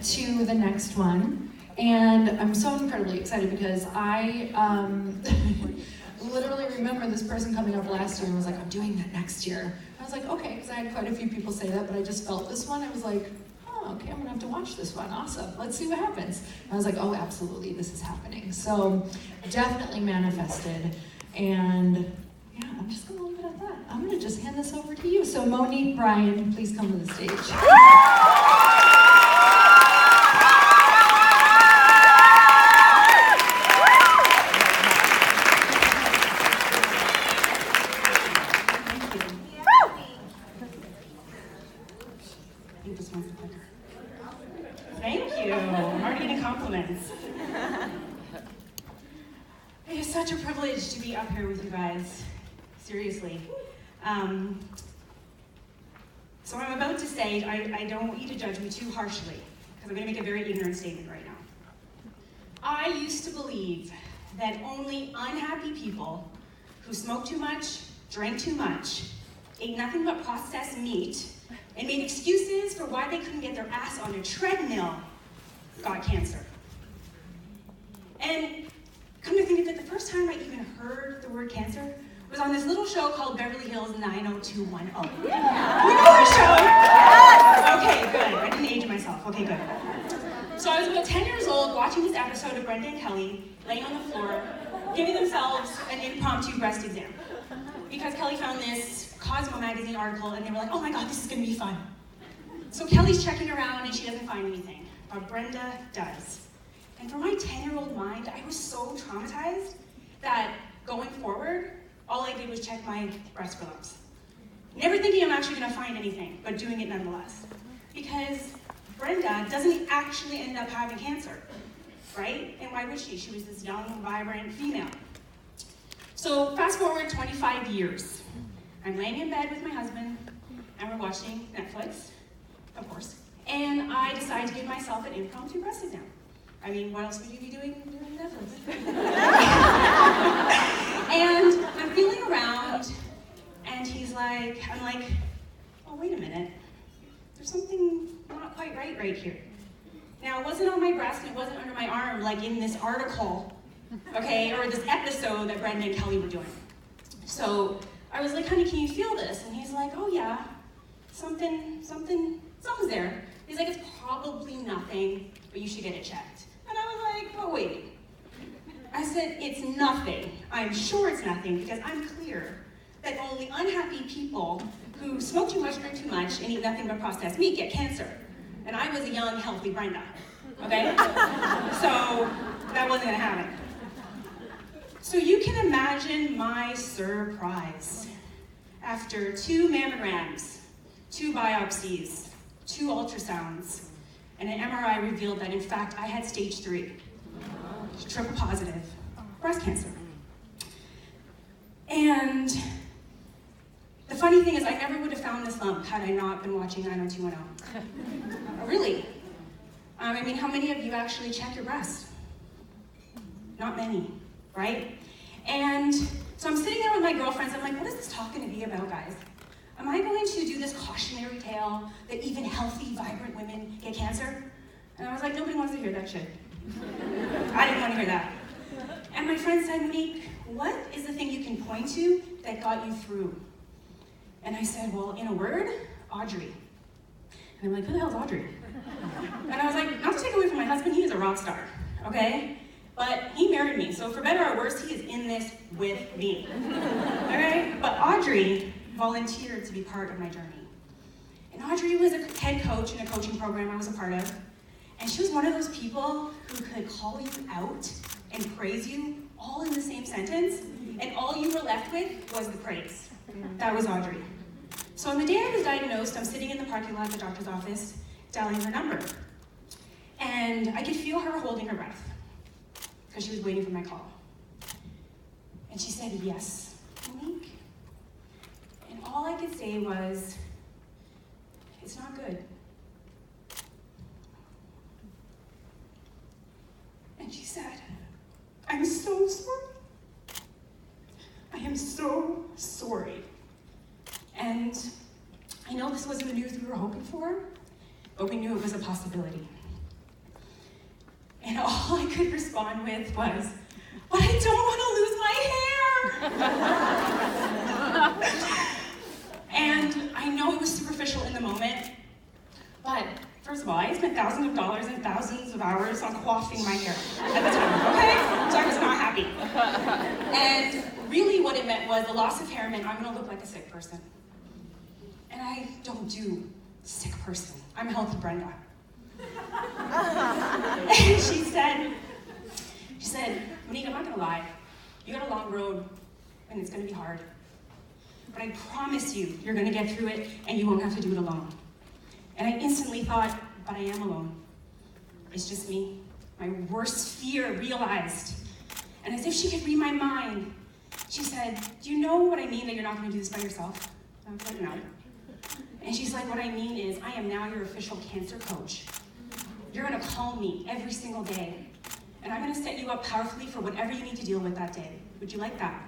to the next one. And I'm so incredibly excited because I literally remember this person coming up last year and was like, I'm doing that next year. I was like, okay, because I had quite a few people say that, but I just felt this one. I was like, oh, okay, I'm gonna have to watch this one. Awesome, let's see what happens. And I was like, oh, absolutely, this is happening. So definitely manifested. And yeah, I'm just gonna leave it at that. I'm gonna just hand this over to you. So Monique, Bryan, please come to the stage. Thank you. I'm already getting compliments. It is such a privilege to be up here with you guys. Seriously. So I'm about to say, I don't want you to judge me too harshly, because I'm going to make a very ignorant statement right now. I used to believe that only unhappy people who smoked too much, drank too much, ate nothing but processed meat, and made excuses for why they couldn't get their ass on a treadmill got cancer. And come to think of it, the first time I even heard the word cancer was on this little show called Beverly Hills 90210. Yeah. You know the show? Yes. Okay, good. I didn't age myself. Okay, good. So I was about 10 years old watching this episode of Brenda and Kelly laying on the floor, giving themselves an impromptu breast exam. Because Kelly found this Cosmo magazine article and they were like, oh my God, this is gonna be fun. So Kelly's checking around and she doesn't find anything, but Brenda does. And for my 10-year-old mind, I was so traumatized that going forward, all I did was check my breast lumps. Never thinking I'm actually gonna find anything, but doing it nonetheless. Because Brenda doesn't actually end up having cancer, right? And why would she? She was this young, vibrant female. So fast forward 25 years. I'm laying in bed with my husband, and we're watching Netflix, of course, and I decide to give myself an impromptu breast exam. I mean, what else would you be doing Netflix? And I'm feeling around, and I'm like, oh, wait a minute. There's something not quite right here. Now, it wasn't on my breast, and it wasn't under my arm, like in this article, okay, or this episode that Brenda and Kelly were doing. So I was like, honey, can you feel this? And he's like, oh yeah, something's there. He's like, it's probably nothing, but you should get it checked. And I was like, oh wait. I said, it's nothing. I'm sure it's nothing because I'm clear that only unhappy people who smoke too much, drink too much, and eat nothing but processed meat get cancer. And I was a young, healthy Brenda, okay? So that wasn't gonna happen. So you can imagine my surprise. After 2 mammograms, 2 biopsies, 2 ultrasounds, and an MRI revealed that in fact I had stage 3, triple positive breast cancer. And the funny thing is I never would have found this lump had I not been watching 90210. Really. I mean, how many of you actually check your breast? Not many, right? And so I'm sitting there with my girlfriends, I'm like, what is this talk gonna be about, guys? Am I going to do this cautionary tale that even healthy, vibrant women get cancer? And I was like, nobody wants to hear that shit. I didn't want to hear that. And my friend said, Monique, what is the thing you can point to that got you through? And I said, well, in a word, Audrey. And I'm like, who the hell's Audrey? And I was like, not to take away from my husband, he is a rock star, okay? But he married me, so for better or worse, he is in this with me, okay? But Audrey volunteered to be part of my journey. And Audrey was a head coach in a coaching program I was a part of. And she was one of those people who could call you out and praise you all in the same sentence, and all you were left with was the praise. That was Audrey. So on the day I was diagnosed, I'm sitting in the parking lot of the doctor's office, dialing her number. And I could feel her holding her breath, because she was waiting for my call. And she said, yes, Monique. And all I could say was, it's not good. And she said, I'm so sorry. I am so sorry. And I know this wasn't the news we were hoping for, but we knew it was a possibility. And all I could respond with was, but I don't want to lose my hair. And I know it was superficial in the moment, but first of all, I spent thousands of dollars and thousands of hours on coiffing my hair at the time, okay? So I was not happy. And really what it meant was the loss of hair meant I'm gonna look like a sick person. And I don't do sick person. I'm healthy Brenda. And she said, Monique, I'm not gonna lie. You got a long road and it's gonna be hard. But I promise you, you're gonna get through it and you won't have to do it alone. And I instantly thought, but I am alone. It's just me. My worst fear realized. And as if she could read my mind, she said, do you know what I mean that you're not gonna do this by yourself? I was like, no. And she's like, what I mean is, I am now your official cancer coach. You're gonna call me every single day. And I'm gonna set you up powerfully for whatever you need to deal with that day. Would you like that?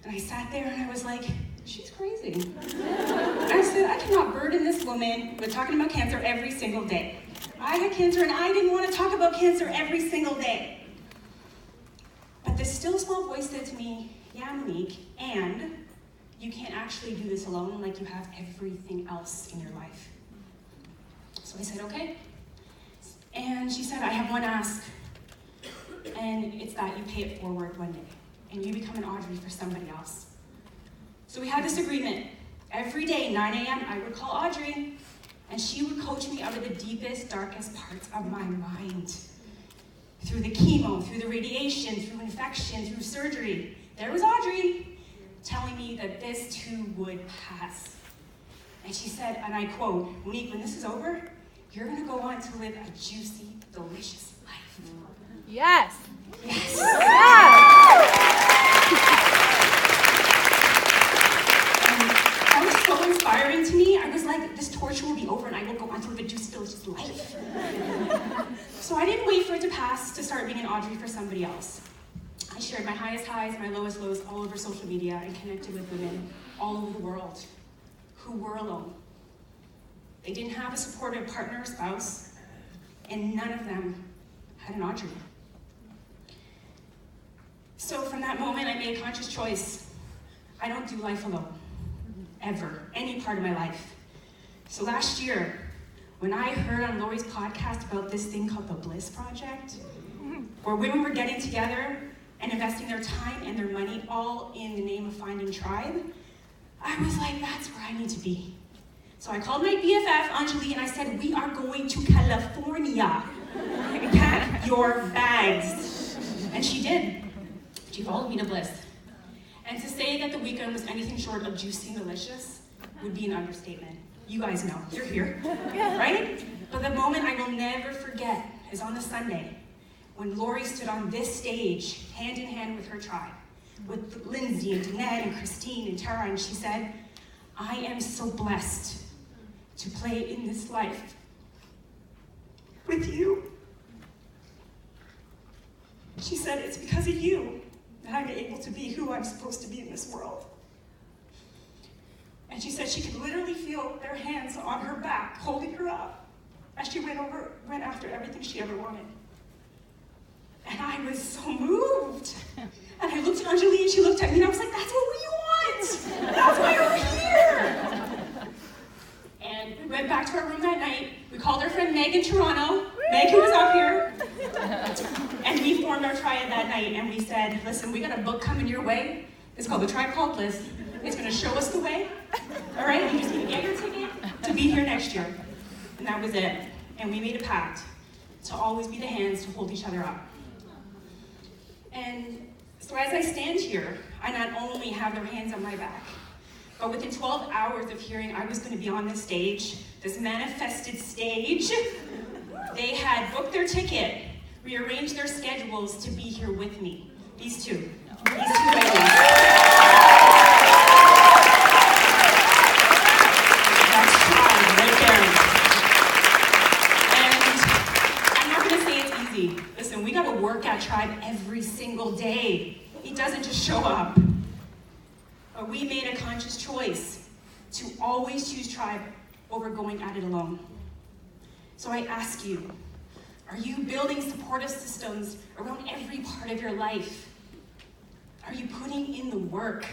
And I sat there and I was like, she's crazy. And I said, I cannot burden this woman with talking about cancer every single day. I had cancer and I didn't want to talk about cancer every single day. But this still small voice said to me, yeah, Monique, and you can't actually do this alone like you have everything else in your life. So I said, okay. And she said, I have one ask, and it's that you pay it forward one day, and you become an Audrey for somebody else. So we had this agreement. Every day, 9 a.m., I would call Audrey, and she would coach me out of the deepest, darkest parts of my mind. Through the chemo, through the radiation, through infection, through surgery. There was Audrey telling me that this too would pass. And she said, and I quote, Monique, when this is over, you're gonna go on to live a juicy, delicious life. Yes. Yes. That was so inspiring to me. I was like, this torture will be over and I will go on to live a juicy, delicious life. So I didn't wait for it to pass to start being an Audrey for somebody else. I shared my highest highs, my lowest lows all over social media and connected with women all over the world who were alone. They didn't have a supportive partner or spouse, and none of them had an Audrey. So from that moment, I made a conscious choice. I don't do life alone, ever, any part of my life. So last year, when I heard on Lori's podcast about this thing called the Bliss Project, where women were getting together and investing their time and their money all in the name of finding tribe, I was like, that's where I need to be. So I called my BFF, Anjali, and I said, we are going to California. Pack your bags. And she did. She followed me to Bliss. And to say that the weekend was anything short of juicy and delicious would be an understatement. You guys know, you're here, right? But the moment I will never forget is on the Sunday when Lori stood on this stage, hand in hand with her tribe, with Lindsay and Danette and Christine and Tara, and she said, I am so blessed to play in this life with you. She said, it's because of you that I'm able to be who I'm supposed to be in this world. And she said she could literally feel their hands on her back, holding her up, as she went after everything she ever wanted. And I was so moved. And I looked at Anjali and she looked at me and I was like, that's what we want. That's why we're here. And we went back to our room that night. We called our friend Meg in Toronto. Meg, who was up here. And we formed our triad that night and we said, listen, we got a book coming your way. It's called The Tribe Called Bliss. It's gonna show us the way. All right, you just need to get your ticket to be here next year. And that was it. And we made a pact to always be the hands to hold each other up. And so as I stand here, I not only have their hands on my back, but within 12 hours of hearing I was going to be on this stage, this manifested stage, they had booked their ticket, rearranged their schedules to be here with me. These two ladies. That's tribe right there. And I'm not going to say it's easy. Listen, we got to work at tribe every single day. It doesn't just show up. But we made a conscious choice to always choose tribe over going at it alone. So I ask you, Are you building supportive systems around every part of your life? Are you putting in the work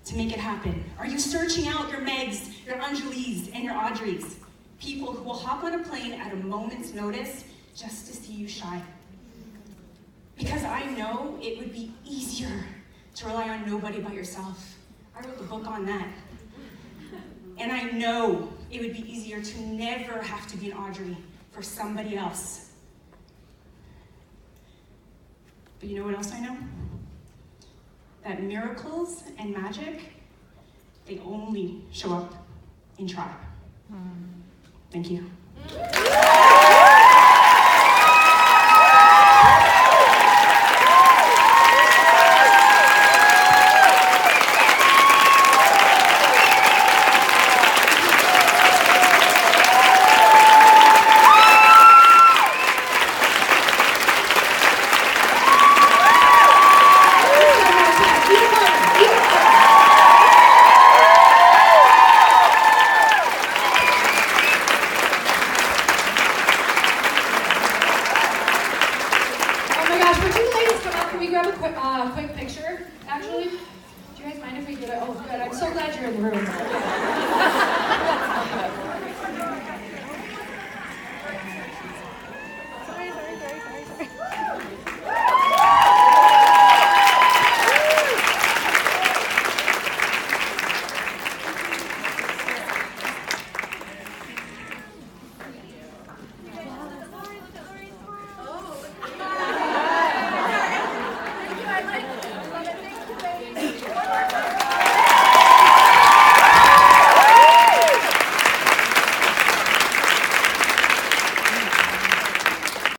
to make it happen? Are you searching out your Megs, your Angelis, and your Audreys? People who will hop on a plane at a moment's notice just to see you shine. Because I know it would be easier to rely on nobody but yourself. I wrote the book on that. And I know it would be easier to never have to be an Audrey for somebody else. But you know what else I know? That miracles and magic, they only show up in tribe. Thank you. Quick picture, actually. Do you guys mind if we do it? Oh, good. I'm so glad you're in the room.